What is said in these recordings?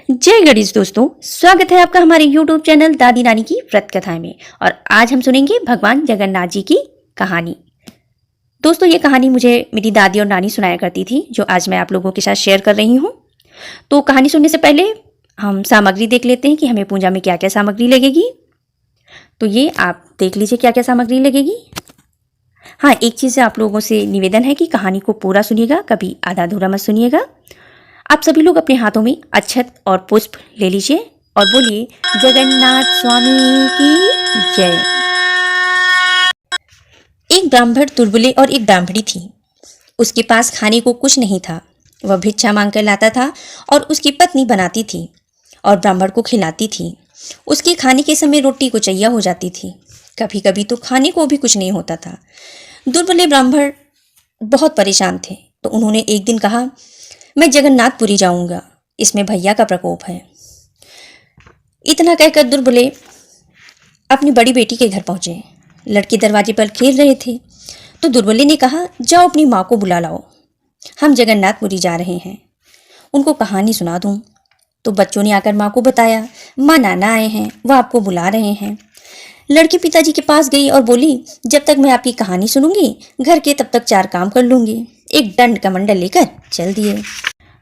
जय गणेश दोस्तों, स्वागत है आपका हमारे YouTube चैनल दादी नानी की व्रत कथाएं में। और आज हम सुनेंगे भगवान जगन्नाथ जी की कहानी। दोस्तों, ये कहानी मुझे मेरी दादी और नानी सुनाया करती थी, जो आज मैं आप लोगों के साथ शेयर कर रही हूँ। तो कहानी सुनने से पहले हम सामग्री देख लेते हैं कि हमें पूजा में क्या क्या सामग्री लगेगी। तो ये आप देख लीजिए क्या क्या सामग्री लगेगी। हाँ, एक चीज़ आप लोगों से निवेदन है कि कहानी को पूरा सुनिएगा, कभी आधा अधूरा मत सुनिएगा। आप सभी लोग अपने हाथों में अक्षत और पुष्प ले लीजिए और बोलिए जगन्नाथ स्वामी की जय। एक ब्राह्मण तुलबुले और एक ब्राह्मणी थी। उसके पास खाने को कुछ नहीं था। वह भिक्षा मांगकर लाता था और उसकी पत्नी बनाती थी और ब्राह्मण को खिलाती थी। उसके खाने के समय रोटी को चैया हो जाती थी। कभी कभी तो खाने को भी कुछ नहीं होता था। दुर्बले ब्राह्मण बहुत परेशान थे, तो उन्होंने एक दिन कहा, मैं जगन्नाथपुरी जाऊंगा, इसमें भैया का प्रकोप है। इतना कहकर दुर्बले अपनी बड़ी बेटी के घर पहुंचे। लड़के दरवाजे पर खेल रहे थे, तो दुर्बले ने कहा, जाओ अपनी माँ को बुला लाओ, हम जगन्नाथपुरी जा रहे हैं, उनको कहानी सुना दूं। तो बच्चों ने आकर माँ को बताया, माँ नाना आए हैं, वह आपको बुला रहे हैं। लड़की पिताजी के पास गई और बोली, जब तक मैं आपकी कहानी सुनूंगी घर के तब तक 4 काम कर लूंगी। एक दंड कमंडल लेकर चल दिए।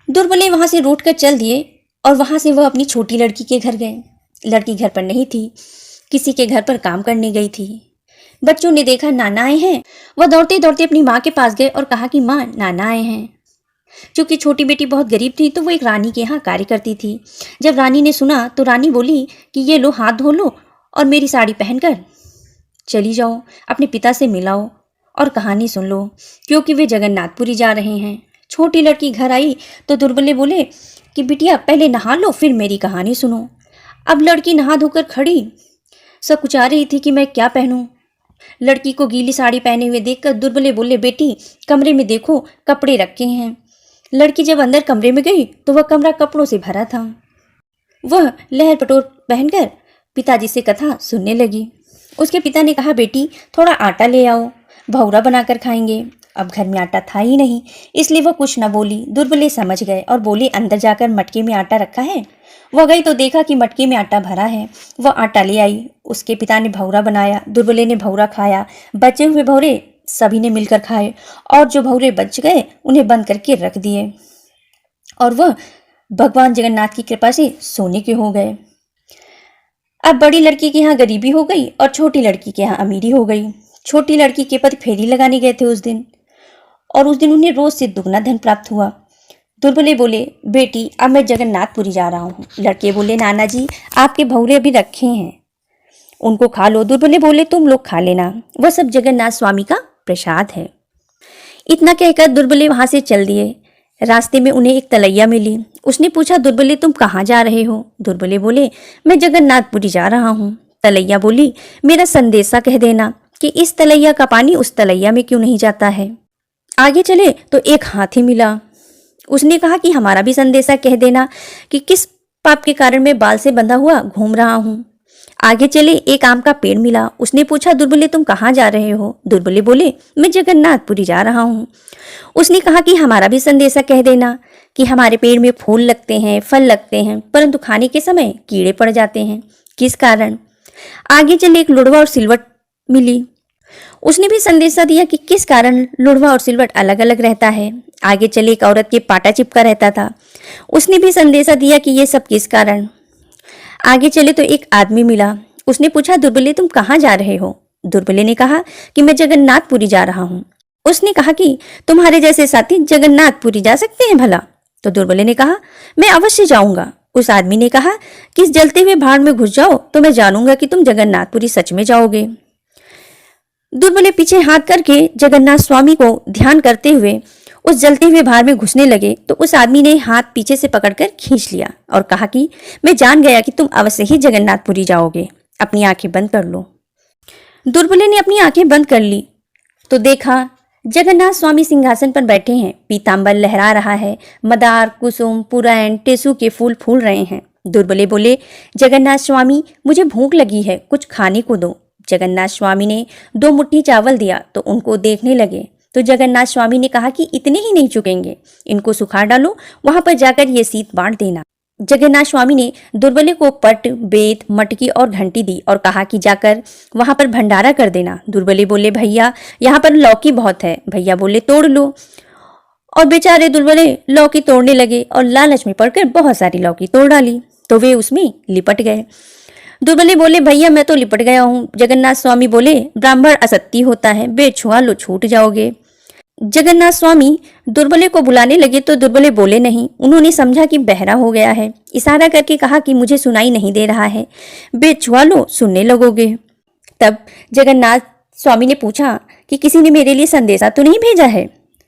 दुर्बले वहां से रूठ कर चल दिए और वहां से वह अपनी छोटी लड़की के घर गए। लड़की घर पर नहीं थी, किसी के घर पर काम करने गई थी। बच्चों ने देखा नाना आए हैं। वह दौड़ते दौड़ते अपनी माँ के पास गए और कहा कि माँ नाना आए हैं। क्योंकि छोटी बेटी बहुत गरीब थी, तो वो एक रानी के यहाँ कार्य करती थी। जब रानी ने सुना तो रानी बोली कि ये लो, हाथ धो लो और मेरी साड़ी पहनकर चली जाओ, अपने पिता से मिलाओ और कहानी सुन लो, क्योंकि वे जगन्नाथपुरी जा रहे हैं। छोटी लड़की घर आई तो दुर्बले बोले कि बिटिया पहले नहा लो, फिर मेरी कहानी सुनो। अब लड़की नहा धोकर खड़ी सकुचा रही थी कि मैं क्या पहनूं। लड़की को गीली साड़ी पहने हुए देखकर दुर्बले बोले, बेटी कमरे में देखो, कपड़े रखे हैं। लड़की जब अंदर कमरे में गई तो वह कमरा कपड़ों से भरा था। वह लहर पटोर पहनकर पिताजी से कथा सुनने लगी। उसके पिता ने कहा, बेटी थोड़ा आटा ले आओ, भौरा बनाकर खाएंगे। अब घर में आटा था ही नहीं, इसलिए वह कुछ न बोली। दुर्बले समझ गए और बोले, अंदर जाकर मटके में आटा रखा है। वह गई तो देखा कि मटके में आटा भरा है। वह आटा ले आई। उसके पिता ने भौरा बनाया। दुर्बले ने भौरा खाया। बचे हुए भौरे सभी ने मिलकर खाए और जो भौरे बच गए उन्हें बंद करके रख दिए और वह भगवान जगन्नाथ की कृपा से सोने के हो गए। अब बड़ी लड़की के यहाँ गरीबी हो गई और छोटी लड़की के यहाँ अमीरी हो गई। छोटी लड़की के पति फेरी लगाने गए थे उस दिन, और उस दिन उन्हें रोज से दुगना धन प्राप्त हुआ। दुर्बले बोले, बेटी अब मैं जगन्नाथपुरी जा रहा हूँ। लड़के बोले, नाना जी आपके भौरे अभी रखे हैं, उनको खा लो। दुर्बले बोले, तुम लोग खा लेना, वह सब जगन्नाथ स्वामी का प्रसाद है। इतना कहकर दुर्बले वहां से चल दिए। रास्ते में उन्हें एक तलैया मिली। उसने पूछा, दुर्बले तुम कहाँ जा रहे हो? दुर्बले बोले, मैं जगन्नाथपुरी जा रहा हूँ। तलैया बोली, मेरा संदेशा कह देना कि इस तलैया का पानी उस तलैया में क्यों नहीं जाता है। आगे चले तो एक हाथी मिला। उसने कहा कि हमारा भी संदेशा कह देना कि किस पाप के कारण मैं बाल से बंधा हुआ घूम रहा हूँ। आगे चले एक आम का पेड़ मिला। उसने पूछा, दुर्बले तुम कहाँ जा रहे हो? दुर्बले बोले, मैं जगन्नाथपुरी जा रहा हूँ। उसने कहा कि हमारा भी संदेशा कह देना कि हमारे पेड़ में फूल लगते हैं, फल लगते हैं, परंतु खाने के समय कीड़े पड़ जाते हैं, किस कारण। आगे चले एक लुड़वा और सिलवट मिली। उसने भी संदेशा दिया कि किस कारण लुड़वा और सिलवट अलग अलग रहता है। आगे चले एक औरत के पाटा चिपका रहता था। उसने भी संदेशा दिया कि ये सब किस कारण। आगे चले तो एक आदमी मिला। उसने पूछा, दुर्बले तुम कहाँ जा रहे हो? दुर्बले ने कहा कि मैं जगन्नाथपुरी जा रहा हूँ। उसने कहा कि तुम्हारे जैसे साथी जगन्नाथपुरी जा सकते हैं भला? तो दुर्बले ने कहा, मैं अवश्य जाऊंगा। उस आदमी ने कहा कि इस जलते हुए भाड़ में घुस जाओ तो मैं जानूंगा कि तुम जगन्नाथपुरी सच में जाओगे। दुर्बले पीछे हाथ करके जगन्नाथ स्वामी को ध्यान करते हुए उस जलते हुए भार में घुसने लगे, तो उस आदमी ने हाथ पीछे से पकड़कर खींच लिया और कहा कि मैं जान गया कि तुम अवश्य ही जगन्नाथपुरी जाओगे, अपनी आंखें बंद कर लो। दुर्बले ने अपनी आंखें बंद कर ली तो देखा जगन्नाथ स्वामी सिंहासन पर बैठे हैं। पीतांबर लहरा रहा है। मदार, कुसुम, पुरैन, टेसू के फूल फूल रहे हैं। दुर्बले बोले, जगन्नाथ स्वामी मुझे भूख लगी है, कुछ खाने को दो। जगन्नाथ स्वामी ने 2 मुट्ठी चावल दिया तो उनको देखने लगे। तो जगन्नाथ स्वामी ने कहा कि इतने ही नहीं चुकेंगे, इनको सुखा डालो, वहां पर जाकर ये सीत बांट देना। जगन्नाथ स्वामी ने दुर्बले को पट, बेत, मटकी और घंटी दी और कहा कि जाकर वहां पर भंडारा कर देना। दुर्बले बोले, भैया यहाँ पर लौकी बहुत है। भैया बोले, तोड़ लो। और बेचारे दुर्बले लौकी तोड़ने लगे और लालच में पड़कर बहुत सारी लौकी तोड़ डाली तो वे उसमें लिपट गए। दुर्बले बोले, भैया मैं तो लिपट गया हूँ। जगन्नाथ स्वामी बोले, ब्राह्मण असत्य होता है, बेट छुआ लो छूट जाओगे। जगन्नाथ स्वामी दुर्बले को बुलाने लगे तो दुर्बले बोले नहीं। उन्होंने समझा कि बहरा हो गया है, इशारा करके कहा कि मुझे सुनाई नहीं दे रहा है, बेट छुआ लो सुनने लगोगे। तब जगन्नाथ स्वामी ने पूछा कि किसी ने मेरे लिए संदेशा तो नहीं भेजा है?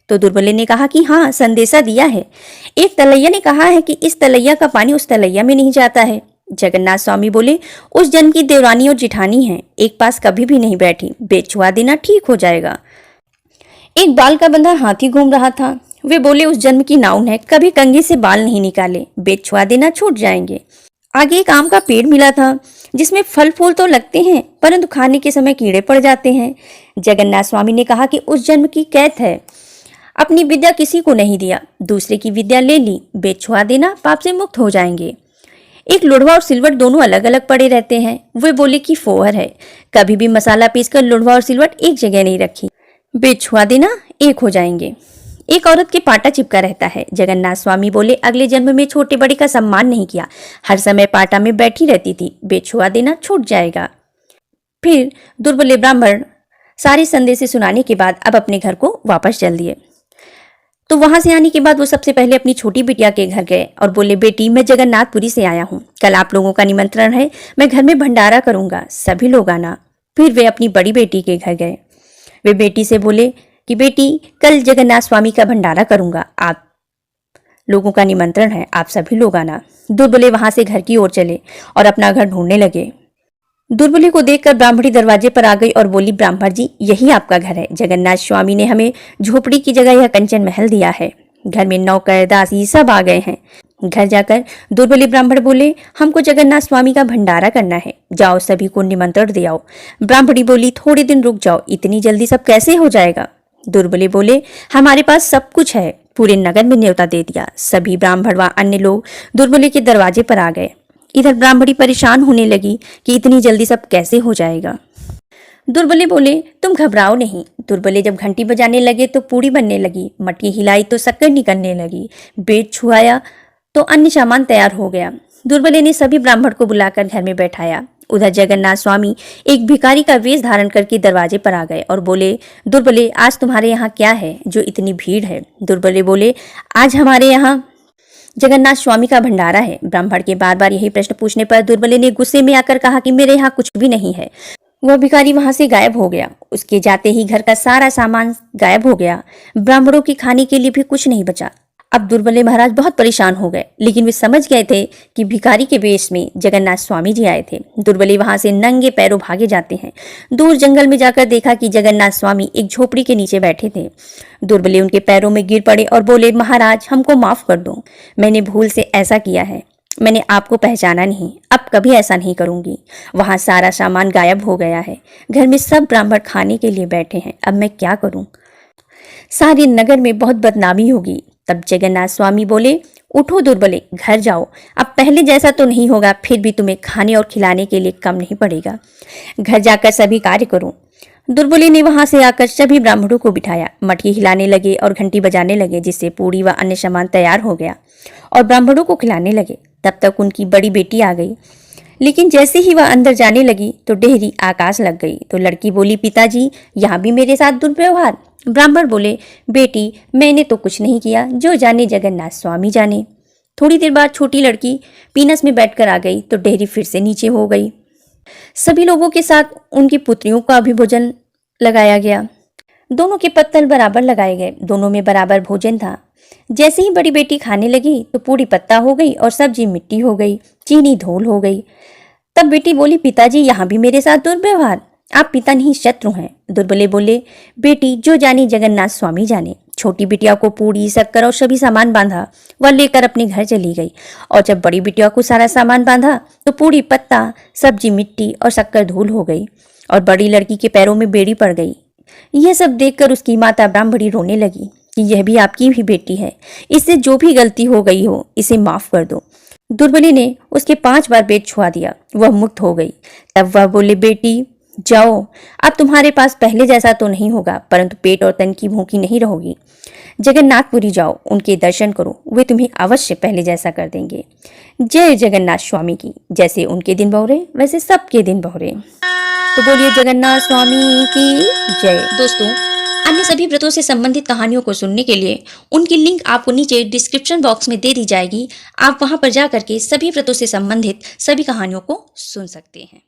तो दुर्बले ने कहा कि हाँ, संदेशा दिया है। एक तलैया ने कहा है कि इस तलैया का पानी उस तलैया में नहीं जाता है। जगन्नाथ स्वामी बोले, उस जन्म की देवरानी और जिठानी है, एक पास कभी भी नहीं बैठी, बेट छुआ देना ठीक हो जाएगा। एक बाल का बंधा हाथी घूम रहा था। वे बोले, उस जन्म की नाउन है, कभी कंघी से बाल नहीं निकाले, बेट छुआ देना छूट जाएंगे। आगे एक आम का पेड़ मिला था जिसमें फल फूल तो लगते हैं परंतु खाने के समय कीड़े पड़ जाते हैं। जगन्नाथ स्वामी ने कहा कि उस जन्म की कैद है, अपनी विद्या किसी को नहीं दिया, दूसरे की विद्या ले ली, बेट छुआ देना पाप से मुक्त हो जाएंगे। एक लुढ़वा और सिलवट दोनों अलग अलग पड़े रहते हैं। वे बोले कि फोहर है, कभी भी मसाला पीसकर लुढ़वा और सिलवट एक जगह नहीं रखी, बेट छुआ देना एक हो जाएंगे। एक औरत के पाटा चिपका रहता है। जगन्नाथ स्वामी बोले, अगले जन्म में छोटे बड़े का सम्मान नहीं किया, हर समय पाटा में बैठी रहती थी, बेट छुआ देना छूट जाएगा। फिर दुर्बले ब्राह्मण सारे संदेशे सुनाने के बाद अब अपने घर को वापस चल दिए। तो वहां से आने के बाद वो सबसे पहले अपनी छोटी बिटिया के घर गए और बोले, बेटी मैं जगन्नाथपुरी से आया हूँ, कल आप लोगों का निमंत्रण है, मैं घर में भंडारा करूंगा, सभी लोग आना। फिर वे अपनी बड़ी बेटी के घर गए। वे बेटी से बोले कि बेटी कल जगन्नाथ स्वामी का भंडारा करूंगा, आप लोगों का निमंत्रण है, आप सभी लोग आना। दुर्बले वहां से घर की ओर चले और अपना घर ढूंढने लगे। दुर्बले को देखकर ब्राह्मणी दरवाजे पर आ गई और बोली, ब्राह्मण जी यही आपका घर है, जगन्नाथ स्वामी ने हमें झोपड़ी की जगह यह कंचन महल दिया है, घर में नौकर दासी सब आ गए हैं। घर जाकर दुर्बले ब्राह्मण बोले, हमको जगन्नाथ स्वामी का भंडारा करना है, जाओ सभी को निमंत्रण दे आओ। ब्राह्मणी बोली, थोड़े दिन रुक जाओ, इतनी जल्दी सब कैसे हो जाएगा? दुर्बले बोले, हमारे पास सब कुछ है, पूरे नगर में न्योता दे दिया। सभी ब्राह्मण व अन्य लोग दुर्बले के दरवाजे पर आ गए। इधर ब्राह्मणी परेशान होने लगी कि इतनी जल्दी सब कैसे हो जाएगा। दुर्बले बोले, तुम घबराओ नहीं। दुर्बले जब घंटी बजाने लगे तो पूड़ी बनने लगी, मटकी हिलाई तो शक्कर निकलने लगी, बेट छुआया तो अन्य सामान तैयार हो गया। दुर्बले ने सभी ब्राह्मण को बुलाकर घर में बैठाया। उधर जगन्नाथ स्वामी एक भिखारी का वेश धारण करके दरवाजे पर आ गए और बोले, दुर्बले आज तुम्हारे यहाँ क्या है जो इतनी भीड़ है? दुर्बले बोले, आज हमारे यहाँ जगन्नाथ स्वामी का भंडारा है। ब्राह्मण के बार बार यही प्रश्न पूछने पर दुर्बले ने गुस्से में आकर कहा कि मेरे यहाँ कुछ भी नहीं है। वह भिखारी वहां से गायब हो गया। उसके जाते ही घर का सारा सामान गायब हो गया, ब्राह्मणों के खाने के लिए भी कुछ नहीं बचा। अब दुर्बले महाराज बहुत परेशान हो गए, लेकिन वे समझ गए थे कि भिखारी के वेश में जगन्नाथ स्वामी जी आए थे। दुर्बले वहां से नंगे पैरों भागे जाते हैं। दूर जंगल में जाकर देखा कि जगन्नाथ स्वामी एक झोपड़ी के नीचे बैठे थे। दुर्बले उनके पैरों में गिर पड़े और बोले, महाराज हमको माफ कर दो, मैंने भूल से ऐसा किया है, मैंने आपको पहचाना नहीं, अब कभी ऐसा नहीं करूंगी। वहां सारा सामान गायब हो गया है, घर में सब ब्राह्मण खाने के लिए बैठे हैं, अब मैं क्या करूं? सारे नगर में बहुत बदनामी होगी। तब जगन्नाथ स्वामी बोले, उठो दुर्बले, घर जाओ, अब पहले जैसा तो नहीं होगा, फिर भी तुम्हें खाने और खिलाने के लिए कम नहीं पड़ेगा, घर जाकर सभी कार्य करो। दुर्बले ने वहां से आकर सभी ब्राह्मणों को बिठाया, मटकी हिलाने लगे और घंटी बजाने लगे, जिससे पूड़ी व अन्य सामान तैयार हो गया और ब्राह्मणों को खिलाने लगे। तब तक उनकी बड़ी बेटी आ गई, लेकिन जैसे ही वह अंदर जाने लगी तो डेहरी आकाश लग गई। तो लड़की बोली, पिताजी यहाँ भी मेरे साथ दुर्व्यवहार? ब्राह्मण बोले, बेटी मैंने तो कुछ नहीं किया, जो जाने जगन्नाथ स्वामी जाने। थोड़ी देर बाद छोटी लड़की पीनस में बैठकर आ गई तो डेहरी फिर से नीचे हो गई। सभी लोगों के साथ उनकी पुत्रियों का भी भोजन लगाया गया। दोनों के पत्तल बराबर लगाए गए, दोनों में बराबर भोजन था। जैसे ही बड़ी बेटी खाने लगी तो पूरी पत्ता हो गई और सब्जी मिट्टी हो गई, चीनी धूल हो गई। तब बेटी बोली, पिताजी यहाँ भी मेरे साथ दुर्व्यवहार, आप पिता नहीं शत्रु हैं। दुर्बले बोले, बेटी जो जाने जगन्नाथ स्वामी जाने। छोटी बिटिया को पूड़ी शक्कर और सभी सामान बांधा, वह लेकर अपने घर चली गई। और जब बड़ी बिटिया को सारा सामान बांधा तो पूड़ी पत्ता, सब्जी मिट्टी और शक्कर धूल हो गई और बड़ी लड़की के पैरों में बेड़ी पड़ गई। यह सब देखकर उसकी माता ब्राह्मणी रोने लगी कि यह भी आपकी ही बेटी है, इससे जो भी गलती हो गई हो इसे माफ कर दो। दुर्बली ने उसके 5 बार पेट छुआ दिया। वह मुक्त हो गई। तब वह बोले, बेटी जाओ, अब तुम्हारे पास पहले जैसा तो नहीं होगा, परंतु पेट और तन की भूखी नहीं रहोगी। जगन्नाथपुरी जाओ, उनके दर्शन करो, वे तुम्हें अवश्य पहले जैसा कर देंगे। जय जगन्नाथ स्वामी की। जैसे उनके दिन बहुरे वैसे सबके दिन बहुरे। तो बोलिए जगन्नाथ स्वामी की जय। दोस्तों, अन्य सभी व्रतों से संबंधित कहानियों को सुनने के लिए उनकी लिंक आपको नीचे डिस्क्रिप्शन बॉक्स में दे दी जाएगी। आप वहां पर जा करके सभी व्रतों से संबंधित सभी कहानियों को सुन सकते हैं।